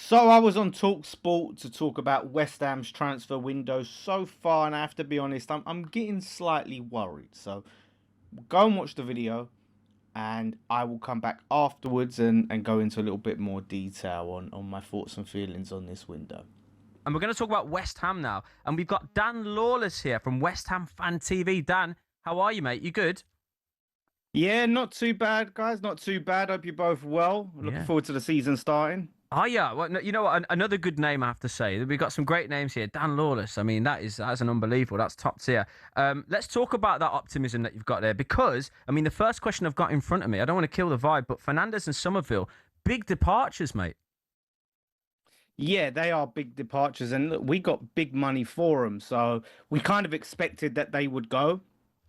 So I was on TalkSport to talk about West Ham's transfer window so far, and I have to be honest, I'm getting slightly worried. So go and watch the video, and I will come back afterwards and go into a little bit more detail on my thoughts and feelings on this window. And we're going to talk about West Ham now. And we've got Dan Lawless here from West Ham Fan TV. Dan, how are you, mate? You good? Yeah, not too bad, guys. Not too bad. Hope you're both well. Looking Yeah. forward to the season starting. Oh yeah, well, no, you know what? Another good name I have to say. We've got some great names here. Dan Lawless. I mean, that's an unbelievable. That's top tier. Let's talk about that optimism that you've got there, because I mean, the first question I've got in front of me. I don't want to kill the vibe, but Fernandez and Somerville, big departures, mate. Yeah, they are big departures, and look, we got big money for them, so we kind of expected that they would go.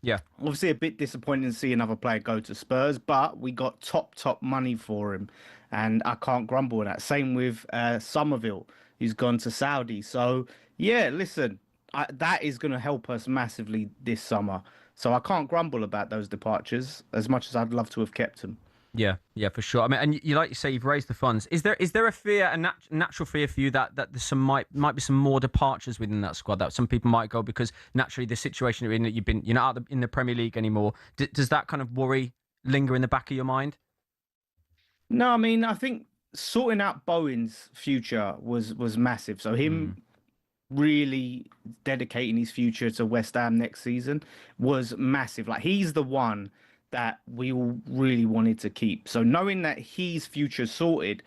Yeah. Obviously, a bit disappointing to see another player go to Spurs, but we got top money for him, and I can't grumble at that. Same with Somerville, who's gone to Saudi. So yeah, listen, that is going to help us massively this summer. So I can't grumble about those departures as much as I'd love to have kept them. Yeah, yeah, for sure. I mean, and you like you say, you've raised the funds. Is there a fear, natural fear for you that there's some might be some more departures within that squad, that some people might go because naturally the situation you're in, that you're not in the Premier League anymore. Does that kind of worry linger in the back of your mind? No, I mean, I think sorting out Bowen's future was massive. So Mm, him really dedicating his future to West Ham next season was massive. Like he's the one that we all really wanted to keep. So knowing that his future sorted,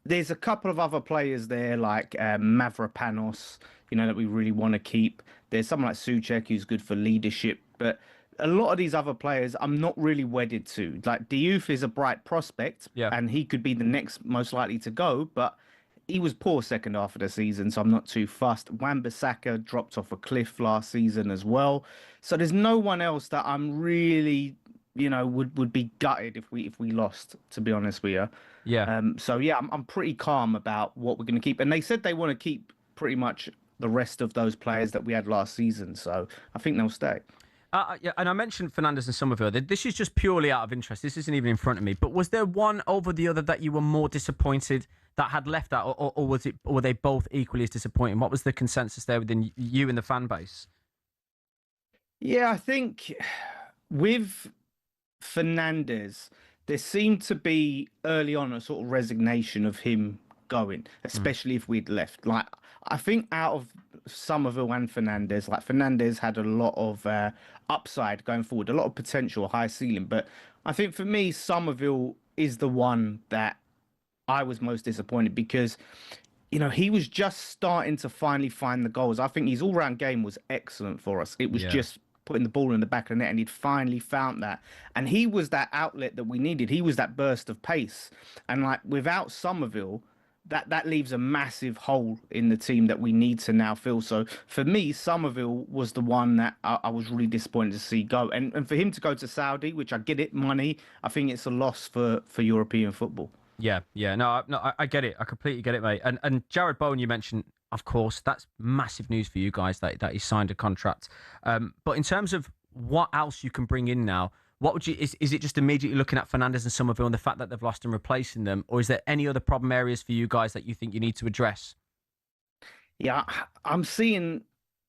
there's a couple of other players there like Mavropanos, that we really want to keep. There's someone like Suchek who's good for leadership, but a lot of these other players I'm not really wedded to. Like Diouf is a bright prospect yeah. and he could be the next most likely to go, but he was poor second half of the season, so I'm not too fussed. Wan-Bissaka dropped off a cliff last season as well. So there's no one else that I'm really, would be gutted if we lost, to be honest with you. Yeah. So yeah, I'm pretty calm about what we're going to keep. And they said they want to keep pretty much the rest of those players that we had last season. So I think they'll stay. Yeah, and I mentioned Fernandez and Somerville. This is just purely out of interest. This isn't even in front of me. But was there one over the other that you were more disappointed that had left out, or was it, or were they both equally as disappointing? What was the consensus there within you and the fan base? Yeah, I think with Fernandez, there seemed to be early on a sort of resignation of him going, Mm, especially if we'd left. Like, I think out of Somerville and Fernandez, like Fernandez had a lot of upside going forward, a lot of potential, high ceiling. But I think for me, Somerville is the one that I was most disappointed because he was just starting to finally find the goals. I think his all-round game was excellent for us. It was yeah. just putting the ball in the back of the net, and he'd finally found that. And he was that outlet that we needed. He was that burst of pace. And like without Somerville, that leaves a massive hole in the team that we need to now fill. So for me, Somerville was the one that I was really disappointed to see go. And for him to go to Saudi, which I get it, money, I think it's a loss for European football. Yeah, yeah, no, I get it. I completely get it, mate. And Jared Bowen, you mentioned, of course, that's massive news for you guys that he signed a contract. But in terms of what else you can bring in now, what would you is it just immediately looking at Fernandez and Somerville and the fact that they've lost and replacing them, or is there any other problem areas for you guys that you think you need to address? Yeah, I'm seeing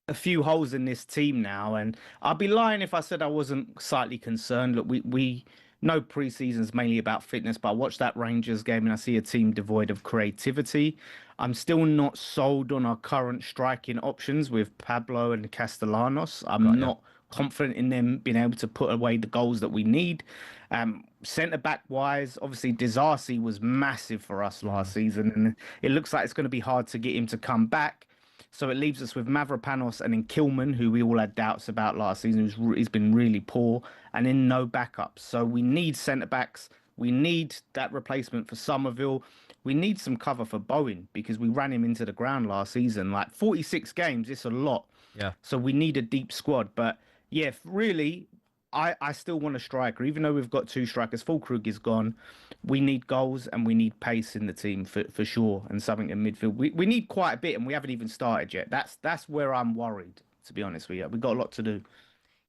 a few holes in this team now, and I'd be lying if I said I wasn't slightly concerned. Look, we know preseason's mainly about fitness, but I watched that Rangers game and I see a team devoid of creativity. I'm still not sold on our current striking options with Pablo and Castellanos. Got I'm you. not confident in them being able to put away the goals that we need. Centre back wise, obviously Disasi was massive for us last Mm, season, and it looks like it's going to be hard to get him to come back. So it leaves us with Mavropanos and then Kilman, who we all had doubts about last season. He's been really poor, and then no backups. So we need centre backs. We need that replacement for Somerville. We need some cover for Bowen because we ran him into the ground last season. Like 46 games, it's a lot. yeah. So we need a deep squad. But yeah, really, I still want a striker, even though we've got two strikers. Fulkrug is gone. We need goals and we need pace in the team for sure, and something in midfield. We need quite a bit, and we haven't even started yet. That's where I'm worried, to be honest with you. We've got a lot to do.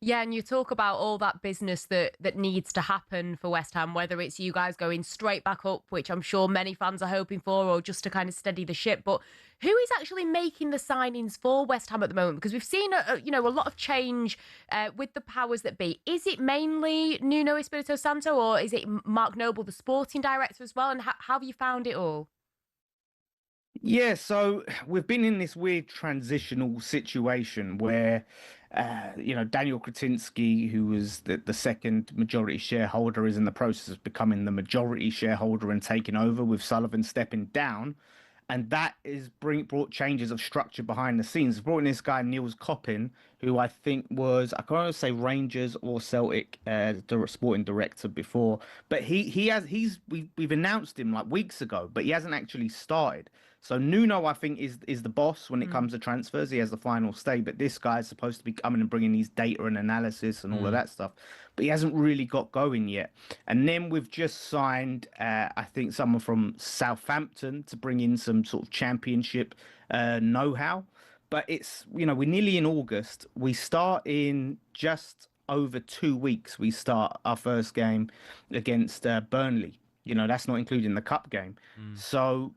Yeah, and you talk about all that business that needs to happen for West Ham, whether it's you guys going straight back up, which I'm sure many fans are hoping for, or just to kind of steady the ship. But who is actually making the signings for West Ham at the moment? Because we've seen a lot of change with the powers that be. Is it mainly Nuno Espirito Santo, or is it Mark Noble, the sporting director, as well? And how have you found it all? Yeah, so we've been in this weird transitional situation where, Daniel Kretinsky, who was the second majority shareholder, is in the process of becoming the majority shareholder and taking over with Sullivan stepping down. And that is brought changes of structure behind the scenes. Brought in this guy Niels Coppin, who I think was, I can't say Rangers or Celtic sporting director before, but we've announced him like weeks ago, but he hasn't actually started. So Nuno, I think, is the boss when it comes to transfers. He has the final say, but this guy is supposed to be coming and bringing these data and analysis and all of that stuff, but he hasn't really got going yet. And then we've just signed, I think, someone from Southampton to bring in some sort of championship know-how. But we're nearly in August. We start in just over 2 weeks. We start our first game against Burnley. That's not including the cup game. So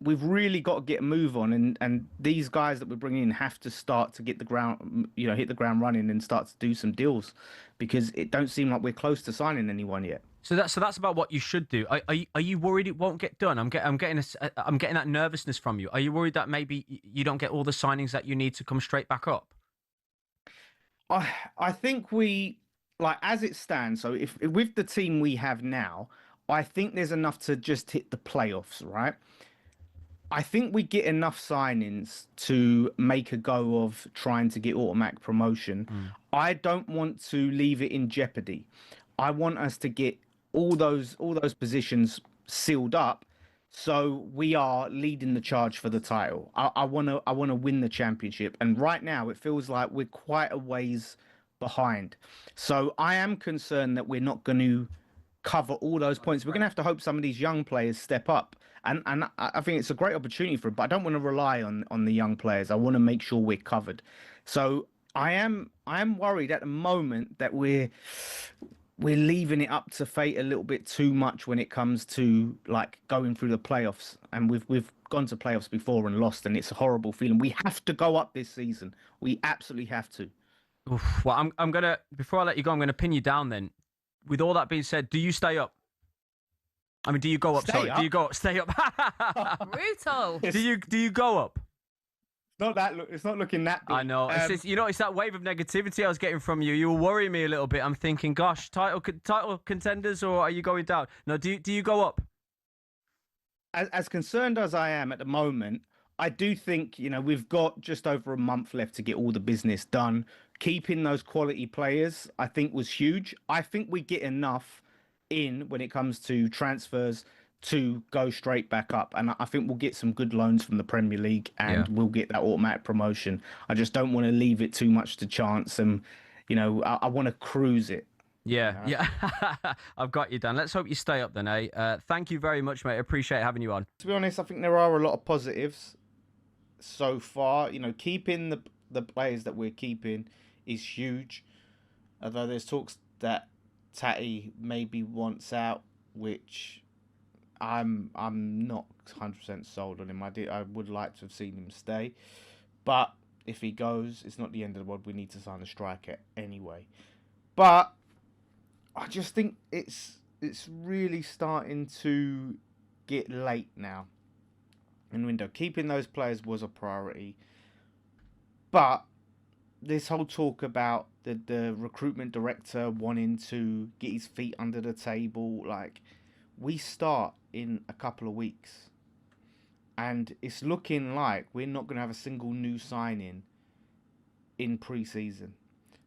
we've really got to get a move on, and these guys that we're bringing in have to start to get the ground, hit the ground running and start to do some deals, because it don't seem like we're close to signing anyone yet. So that's about what you should do. Are you worried it won't get done? I'm getting that nervousness from you. Are you worried that maybe you don't get all the signings that you need to come straight back up? I think we, like, as it stands. So if with the team we have now, I think there's enough to just hit the playoffs, right? I think we get enough signings to make a go of trying to get automatic promotion. I don't want to leave it in jeopardy. I want us to get all those positions sealed up, so we are leading the charge for the title. I wanna win the championship, and right now it feels like we're quite a ways behind. So I am concerned that we're not going to cover all those points. We're going to have to hope some of these young players step up. And I think it's a great opportunity for it, but I don't want to rely on the young players. I want to make sure we're covered. So I am worried at the moment that we're leaving it up to fate a little bit too much when it comes to like going through the playoffs. And we've gone to playoffs before and lost, and it's a horrible feeling. We have to go up this season. We absolutely have to. Oof. Well, I'm gonna before I let you go, I'm gonna pin you down. Then, with all that being said, do you stay up? I mean, do you go up? Stay Sorry, do you up. go stay up? Brutal. Do you go up? Not that look. It's not looking that I bleak. know. It's that wave of negativity I was getting from you. You were worrying me a little bit. I'm thinking, gosh, title contenders, or are you going down? No, do you go up? As concerned as I am at the moment, I do think, we've got just over a month left to get all the business done. Keeping those quality players, I think, was huge. I think we get enough in when it comes to transfers to go straight back up. And I think we'll get some good loans from the Premier League, Yeah. and we'll get that automatic promotion. I just don't want to leave it too much to chance. And, I want to cruise it. Yeah, yeah. I've got you, Dan. Let's hope you stay up then, eh? Thank you very much, mate. I appreciate having you on. To be honest, I think there are a lot of positives so far. Keeping the players that we're keeping is huge. Although there's talks that Tatty maybe wants out, which I'm not 100% sold on him. I would like to have seen him stay, but if he goes, it's not the end of the world. We need to sign a striker anyway. But I just think it's really starting to get late now in window. Keeping those players was a priority, but this whole talk about the recruitment director wanting to get his feet under the table, like, we start in a couple of weeks, and it's looking like we're not going to have a single new signing in pre-season.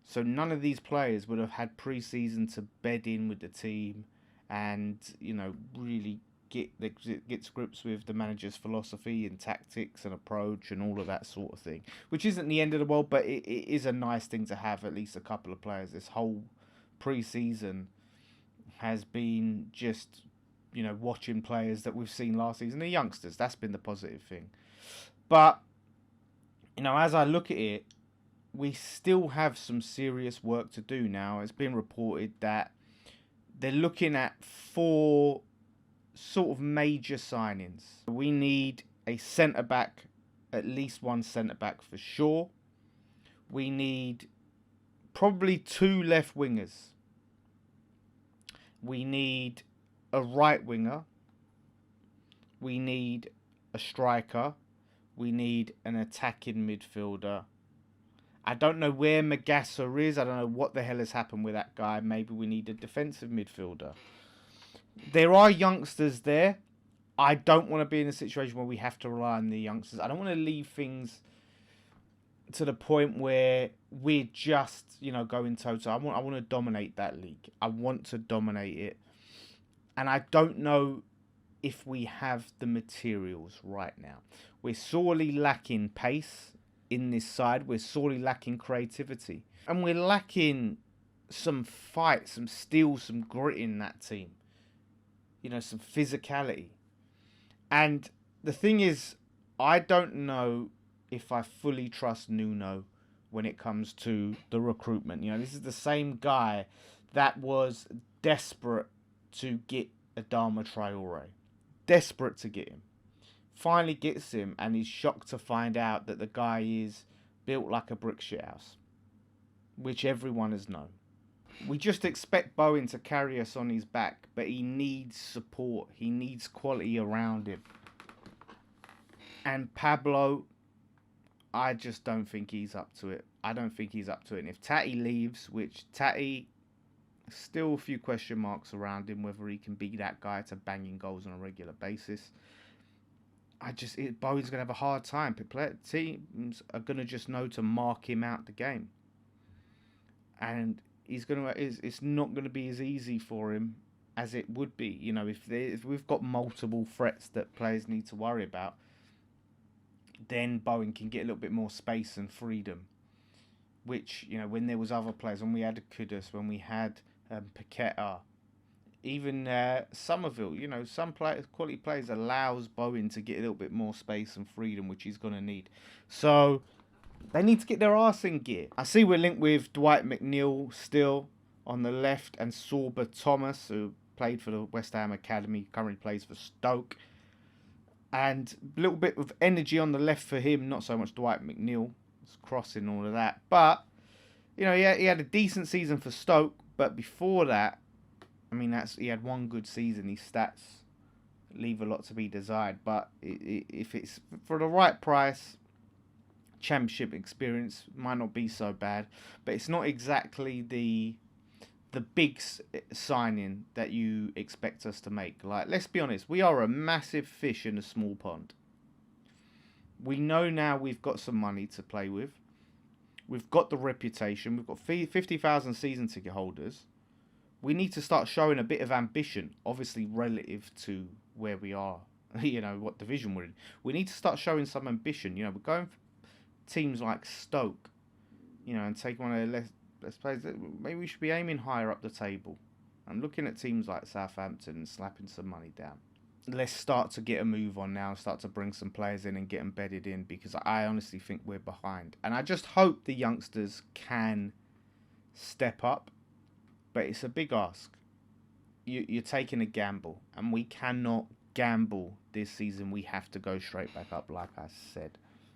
So none of these players would have had pre-season to bed in with the team and, really get to grips with the manager's philosophy and tactics and approach and all of that sort of thing, which isn't the end of the world, but it is a nice thing to have at least a couple of players. This whole pre-season has been just, watching players that we've seen last season, the youngsters. That's been the positive thing. But, as I look at it, we still have some serious work to do now. It's been reported that they're looking at 4 sort of major signings. We need a centre-back, at least one centre-back for sure. We need probably 2 left wingers. We need a right winger. We need a striker. We need an attacking midfielder. I don't know where Magassa is. I don't know what the hell has happened with that guy. Maybe we need a defensive midfielder. There are youngsters there. I don't want to be in a situation where we have to rely on the youngsters. I don't want to leave things to the point where we're just, going toe-to-toe. I want to dominate that league. I want to dominate it. And I don't know if we have the materials right now. We're sorely lacking pace in this side. We're sorely lacking creativity. And we're lacking some fight, some steel, some grit in that team. Some physicality. And the thing is, I don't know if I fully trust Nuno when it comes to the recruitment. This is the same guy that was desperate to get Adama Traore. Desperate to get him. Finally gets him, and he's shocked to find out that the guy is built like a brick shithouse, which everyone has known. We just expect Bowen to carry us on his back, but he needs support. He needs quality around him. And Pablo, I just don't think he's up to it. I don't think he's up to it. And if Tati leaves, which Tati, still a few question marks around him, whether he can be that guy to banging goals on a regular basis. Bowen's going to have a hard time. Teams are going to just know to mark him out the game. And it's not going to be as easy for him as it would be. If we've got multiple threats that players need to worry about, then Bowen can get a little bit more space and freedom. Which, when there was other players, when we had Kudus, when we had Paqueta, even Somerville, some quality players allows Bowen to get a little bit more space and freedom, which he's going to need. So they need to get their arse in gear. I see we're linked with Dwight McNeil still on the left, and Sorba Thomas, who played for the West Ham Academy, currently plays for Stoke. And a little bit of energy on the left for him, not so much Dwight McNeil. It's crossing all of that. But, he had a decent season for Stoke, but before that, he had one good season. His stats leave a lot to be desired. But if it's for the right price, championship experience might not be so bad. But it's not exactly the big signing that you expect us to make. Like, let's be honest, we are a massive fish in a small pond. We know now we've got some money to play with. We've got the reputation. We've got 50,000 season ticket holders. We need to start showing a bit of ambition, obviously relative to where we are, what division we're in. We need to start showing some ambition. We're going for teams like Stoke, and taking one of their less players. Maybe we should be aiming higher up the table. I'm looking at teams like Southampton and slapping some money down. Let's start to get a move on now, start to bring some players in and get embedded in, because I honestly think we're behind. And I just hope the youngsters can step up, but it's a big ask. You're taking a gamble, and we cannot gamble this season. We have to go straight back up, like I said.